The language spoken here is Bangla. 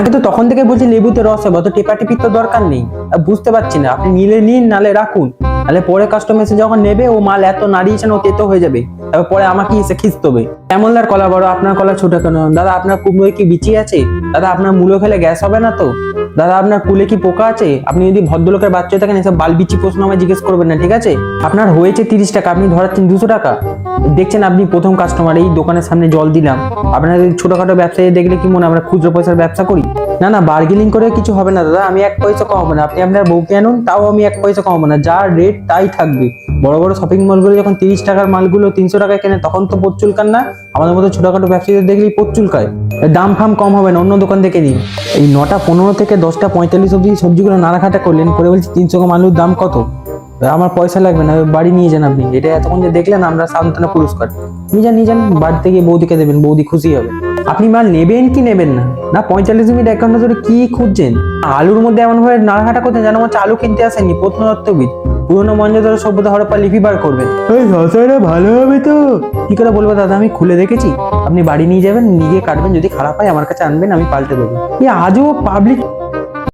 আপনাকে তো তখন থেকে বলছি লেবুতে রস হবে, অত টেপাটিপির তো দরকার নেই। বুঝতে পারছি না, আপনি নিলে নিন নালে রাখুন, নাহলে পরে কাস্টমার এসে যখন নেবে ও মাল এত নাড়িয়েছেন ও তেতো হয়ে যাবে, তারপর পরে আমাকে এসে খিস্ত হবে। এমনদার কলা বড়, আপনার কলা ছোট কেন? দাদা আপনার কুমড়োয় কি বিচি আছে? দাদা আপনার মূলো খেলে গ্যাস হবে না তো? দাদা আপনার কুলে কি পোকা আছে? আপনি যদি ভদ্রলোকের বাচ্চা থাকেন এসব বালবিচি প্রশ্ন আমায় জিজ্ঞেস করবেন না, ঠিক আছে? আপনার হয়েছে 30 টাকা, আপনি ধরাচ্ছেন 200 টাকা। দেখছেন আপনি প্রথম কাস্টমার, এই দোকানের সামনে জল দিলাম। আপনার ছোটখাটো ব্যবসায়ী দেখলে কি মনে হয় আমরা খুচরো পয়সার ব্যবসা করি? না না, বার্গেনিং করে কিছু হবে না দাদা, আমি 1 পয়সা কমাবো না। আপনি আপনার বউকে আনুন, তাও আমি 1 পয়সা কমাবো না, যা রেট তাই থাকবে। বড় বড় শপিং মলগুলো যখন 30 টাকার মালগুলো 300 টাকায় কেনে তখন তো পথ চুলকান না, আমাদের মতো ছোটখাটো ব্যবসায়ীদের দেখলেই পথ চুলকায়। দাম ফাম কম হবে না, অন্য দোকান থেকে নিন। এই 9টা 15 থেকে 10টা 45 অব্দি সবজিগুলো নাড়াঘাটা করলেন, করে বলছি 300 গ্রাম আলুর দাম কত? আমার পয়সা লাগবে না, বাড়ি নিয়ে যান আপনি। এটা এতক্ষণ যে দেখলেন আমরা সান্ত্বনা পুরস্কার, নিয়ে যান বাড়িতে গিয়ে বৌদিকে দেবেন, বৌদি খুশি হবে। আপনি মাল নেবেন কি নেবেন না? না 45 মিনিট 1 ঘন্টা ধরে কি খুঁজছেন? আলুর মধ্যে এমন ভাবে নাড়াঘাটা করতেন যেন হচ্ছে আলু কিনতে আসেননি, প্রত্নতত্ত্ববিদ। পুরোনো মহেঞ্জোদারো সভ্যতা হরপ্পা লিপি বার করবেন। এই শসাটা ভালো হবে তো? কি করে বলবো দাদা, আমি খুলে দেখেছি। আপনি বাড়ি নিয়ে যাবেন, নিজে কাটবেন, যদি খারাপ হয় আমার কাছে আনবেন, আমি পাল্টে দেবো। এই আজও পাবলিক